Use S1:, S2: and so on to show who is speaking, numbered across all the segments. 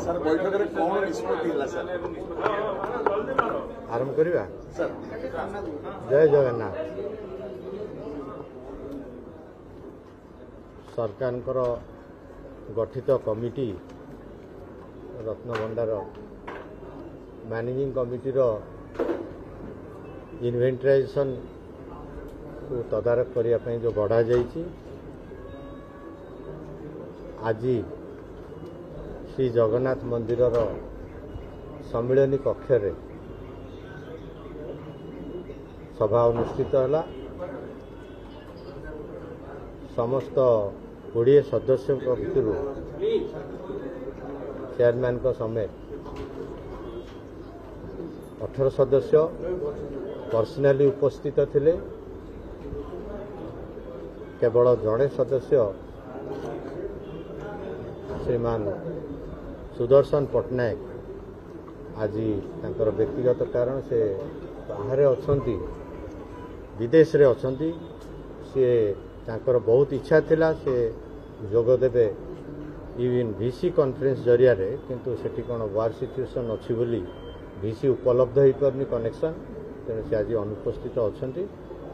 S1: Sir बैठक रे कौन निष्पत्ति होला सर
S2: आरंभ करिवा
S1: सर
S2: जय जगन्नाथ सरकार गठित कमिटी रत्नभंडार मैनेजिंग कमिटी इन्वेंटराइजेशन को तदारख करने जो गढ़ा जाइए आज श्री जगन्नाथ मंदिर सम्मिलनी कक्ष रे सभा अनुष्ठित है। समस्त 20 सदस्यों भितर चेयरमैन को समेत 18 सदस्य पर्सनाली उपस्थित थिले। केवल जड़े सदस्य श्रीमान सुदर्शन पट्टनायक आज तांकर व्यक्तिगत कारण से बाहर अछंती विदेश रे अछंती से तांकर बहुत इच्छा थिला से जोग देबे इवन वीसी कॉन्फ्रेंस जरिया रे किंतु सेठी कोन वार सिचुएशन अछि बोली वीसी उपलब्ध होई परनी कनेक्शन तेणु से आज अनुपस्थित अछंती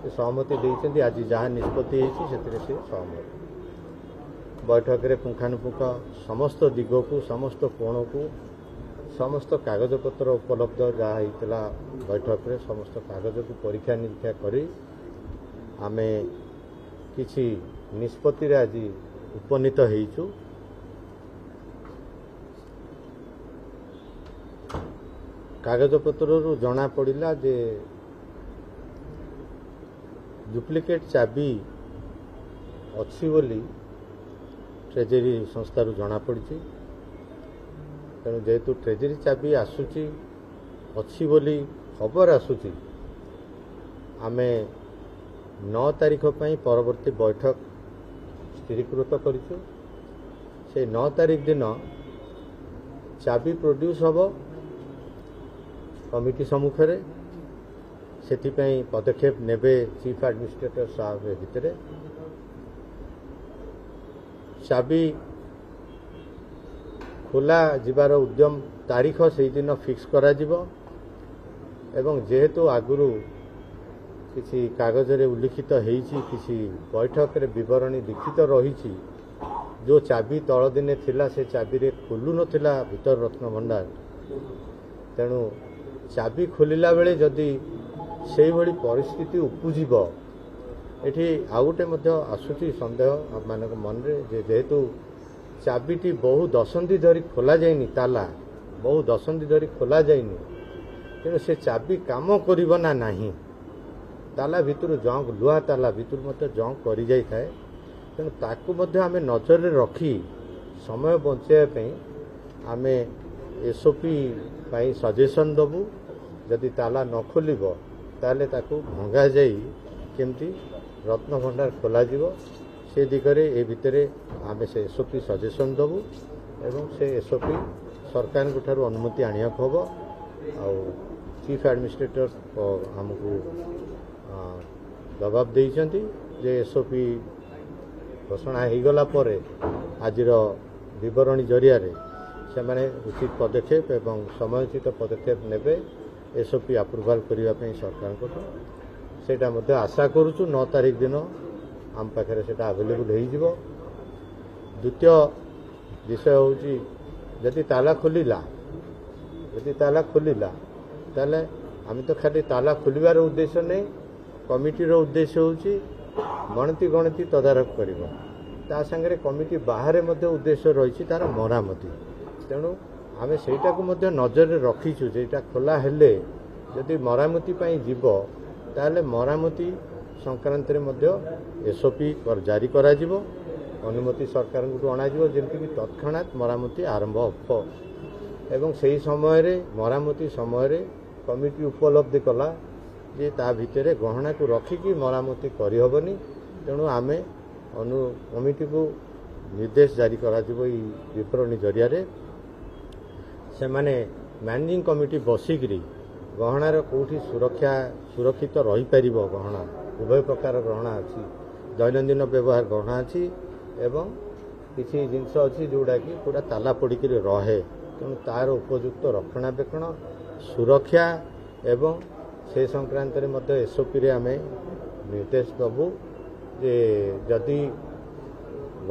S2: से सहमति देइछंती आज जहाँ निष्पत्ति होइछि सेतिरे से सहमति बैठक रे पुंखानुपुंख समस्त दिग को समस्त कोण को समस्त कागजपत्र उपलब्ध जहाँ होता बैठक रे समस्त कागज को परीक्षा निरीक्षा करी आमे किछि निष्पत्ति रे आज उपनीत होइछु। कागजपत्र जना पड़ा जे डुप्लिकेट चाबी अच्छी बोली ट्रेजरी संस्था जना पड़ी तेणु जेहेतु ट्रेजरी चाबी आसूची अच्छी बोली खबर आसूची आमे 9 तारीख पर परवर्ती बैठक स्थिरीकृत करिछु। से 9 तारीख दिन चाबी प्रोड्यूस हब कमिटी सम्मुख में से पदक्षेप नेबे चीफ एडमिनिस्ट्रेटर साहब भितर चाबी खोला जीवार उद्यम तारीख से दिन फिक्स करा जिवो एवं जेहेतु आगुरु किसी कागज रे उल्लिखित होईची किसी बैठक रे विवरणी लिखित रही जो चाबी तल दिने थिला से चाबी रे खोलु नथिला भीतर रत्न भंडार तेणु चाबी खोलिला बेले जदि से भली परिस्थिति उपजीव एठी आउ गोटे मध्य आसुची संदेह मानक मन रे जेहेतु चाबीटी बहु दशंधि धरी खोला जाइनी ताला बहु दशंधि धरी खोला जाइनी तेणु से चाबी काम करिबो ना नाही ताला भितर जंग लुहा ताला भितर मध्य जंग करि जाई थाए तेणु ताकू मध्य आमे नजर रे रखी समय बंचाइबा पई आमे एसओपी पाई सजेशन दबु जदि ताला न खोलिबो ताले ताकू भंगा जाई केमती रत्न भंडार खोला जीवो से दिगरे ए भितरे आमे से एसओपी सजेशन दबु एवं से एसओपी सरकार ठारू अनुमति आनिया हबो आ चीफ एडमिनिस्ट्रेटर हमको जवाब देइछंती जे एसओपी घोषणा हो गला परे आजिर विवरणी जरिया रे से माने उचित पदक्षेप एवं समयोचित पदक्षेप नेबे एसओपी अप्रूवाल करने सरकार को सेटा मध्य आशा करुचु 9 तारीख दिन आम पाखे से आवेलेबल हो। द्वितीय विषय हूँ जदि ताला खोलिला ताले आम तो खाली ताला खोलिबार उद्देश्य नहीं कमिटीर उद्देश्य हूँ गणति तदारख करिबो ता संगे कमिटी बाहर मध्य उद्देश्य रही तार मरामती तेणु आमे सेटा को मध्य नजर रखीचु जेटा खोला हेले जदि मरामती पाई जीव ताले मरामती संक्रांत रे मध्य एसओपी जारी करा जीवो अनुमति सरकार को अणा जीवो जेमति कि तत्क्षणात मरामती आरंभ हो एवं सही समय रे मरामती समय रे कमिटी उपलब्धि कला जे ता भितरे गहना को रखिकी मरामती करि हबनी तेणु आमे कमिटी को निर्देश जारी करा जीवो ई विवरणी जरिया रे से माने मैनेजिंग कमिटी बसिकरी गहनार कौटी सुरक्षित रही पारिबो गहना उभय प्रकार गहना अच्छी दैनंदिन व्यवहार गहना अच्छी एवं किसी जिनस अच्छी जोड़ा कि पूरा ताला पड़ी रहे तेणु तार उपयुक्त रक्षणाबेक्षण सुरक्षा एवं से संक्रांत एसओपी रे आम निर्देश दबू जे जदि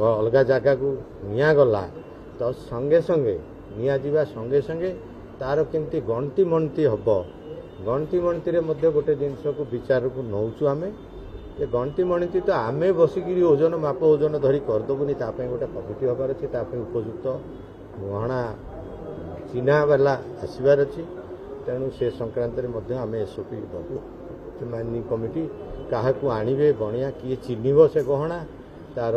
S2: अलग जगह को निया गला तो संगे संगे निया जीवा संगे संगे तार केमती गणती मणती हम गणती मणती रे मध्य गोटे जिनस को विचार को नौचु आम ये गणती मणती तो आम बसिक ओजन माप ओजन धरी करदेबुनि गोटे कमिटी हबार अच्छी उपयुक्त गहना चिन्हा वाला आसबार अच्छी तेणु से संक्रांत आम एसओपी दबू माइनिंग कमिटी क्या आणवे गणिया किए चिन्हब से गहना तार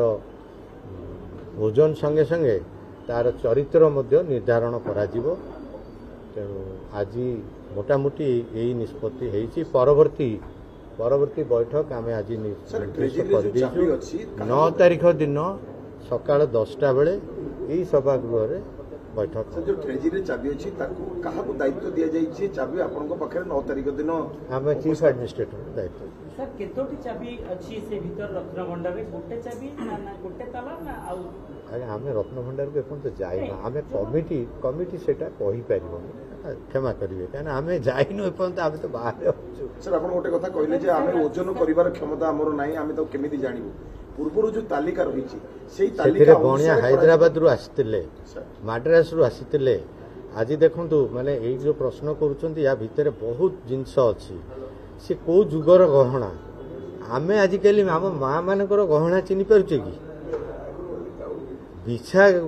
S2: ओजन संगे संगे तार चरित्र निर्धारण करा तेणु आज मोटामोटी यही निष्पत्ति होती परवर्ती बैठक आम आज निर्देश कर 9 तारीख दिन सकाल 10टा बेले यही सभागृह रे बैठक
S1: जो ट्रेजरी चाबी अच्छी काहाको दायित्व दिया जाइए चाबी आपन पाखे 9 तारीख दिन
S2: आम चीफ एडमिनिस्ट्रेटर दायित्व
S3: सर केतोटी चाबी अच्छी से भीतर रत्न भंडार रे गोटे चाबी ना गोटे ताला ना आउ
S2: आम रत्न भंडार को एपन तो जाइना आम कमिटी सेटा कहि परिबोनी क्षमा करिवे काना आम जाइनो एपन तो आम तो बाहर होछु
S1: सर आपन गोटे कथा कहले जे आमे ओजन करिवार क्षमता हमरो नाही आमे तो केमिति जानिबो पूर्व जो तालिका रही
S2: बणिया हैदराबाद रु आसते मद्रास रु आसते आज देखु माने यही जो प्रश्न करुँच या भितर बहुत जिनस अच्छी सी कौ जुगर गहना आमे आजिकल आम माँ मान गहना चिन्ह पारे कि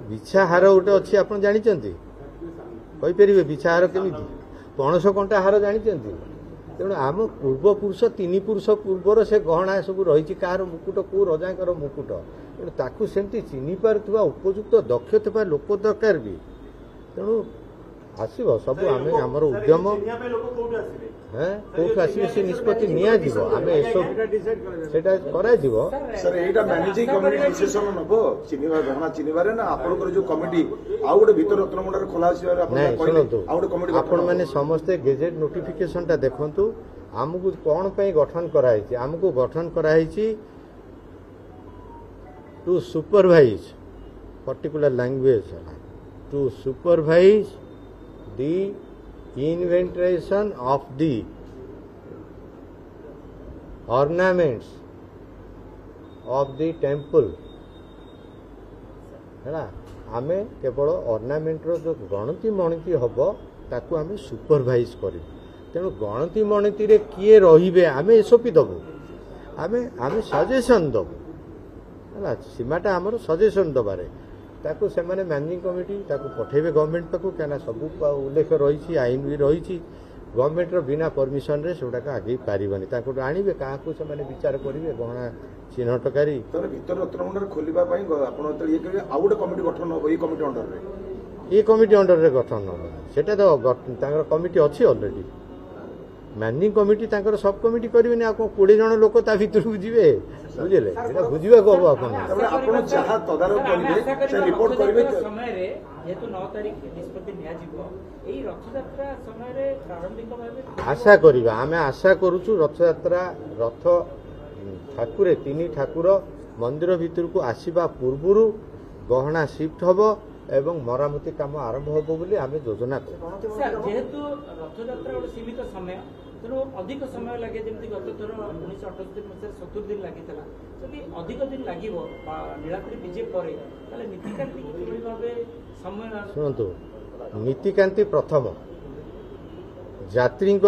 S2: बिछा हार गोटे अच्छी आप जानते कहींपर बिछा हार केमी पणस कंटा हार जानते तेणु आम पूर्वपुरुष 3 पुरुष पूर्वर से गहना सब रही कार मुकुट कौ रजा मुकुट तेणु ताकू सेमती चिन्ह पारुवा उपयुक्त दक्ष ଥିବା लोक दरकार भी तेणु आसब सब आम आमर उद्यम कौटू आसवे से निष्पत्ति निया आम एसोटा करा
S1: सर एटा मैनेजिंग कमिटी डिसीजन नबो चिन्हवा गहना चिन्हबारे ना आपनकर जो कमिटी आउ गोटे भीतर रत्नभंडार खोला आसीबारे आपन कहले आउ गोटे कमिटी
S2: आपण माने समस्त गेजेट नोटिफिकेशन टा देखंतु आमको कौन पे गठन कराई आमको गठन कराई to supervise particular language to supervise the inventorization of the ornaments of the temple है आमे केवल ऑर्नामेंट रो जो गणति मणति हम ताकू आमे सुपरवाइज करी तेणु गणति मणति रे किए रहिबे आमे एसओपी दबो आमे सजेशन दबो है सीमाटा आमर सजेशन दबारे ताकू से माने मैनेजिंग कमिटी ताकू पठेबे गवर्नमेंट पाकू क्या सब उल्लेख रही आईन भी रही गवर्नमेंट रो बिना परमिशन रे सेटा आगे पारिबनी ताकू आणिबे काहाकू से माने विचार करिवे गहना चिन्हटकारी
S1: तने भीतर रत्नभंडार खोलिबा पई आपण त ये करिवे आउ गोटे कमिटी गठन हो ए कमिटी अंडर रे
S2: ये कमिटी अंडर रे गठन हो सेटा तो तांकर कमिटी अछि ऑलरेडी मैनेजिंग कमिटी तांकर सब कमिटी करिवेनी आ 20 जण लोक ता भीतर बुझिबे बुझले एटा बुझिबा को आपण
S1: आपण जहा तदारक करिवे से रिपोर्ट करिवे
S3: समय रे जेतु 9 तारिख निष्पत्ति निया जिवो एई रथयात्रा समय रे प्रारंभिक भाबे
S2: आशा करिबा आमे आशा करूछु रथयात्रा रथ ठाकुरे 3 ठाकुर मंदिर भीतर को आसीबा पूर्वरु गहना शिफ्ट हबो एवं मरामती काम आरंभ होबो बोली आमे योजना कर
S3: जेहेतु रथयात्रा गोटे सीमित समय तेणु अधिक समय लगे जमी गत थर 1978 मसीह 70 दिन लगी जदि अधिक दिन लगे नीलाद्री विजय पर नीतिकांति भाव समय
S2: शुणु नीतिकांति प्रथम यात्री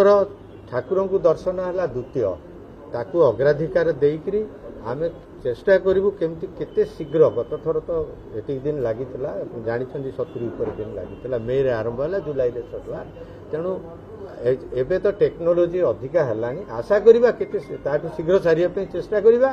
S2: ठाकुर को दर्शन है द्वितीय ताकू अग्राधिकार देकरी आमे चेष्टा करूँ केमती केते शीघ्र गत थर तो एति दिन लगी जानते 70 ऊपर दिन लगी मे रे आरंभ है जुलाई रे सरला तेणु एबे तो टेक्नोलोजी अधिका है आशा करिबा केते ताठू शीघ्र सारिया पे चेष्टा करिबा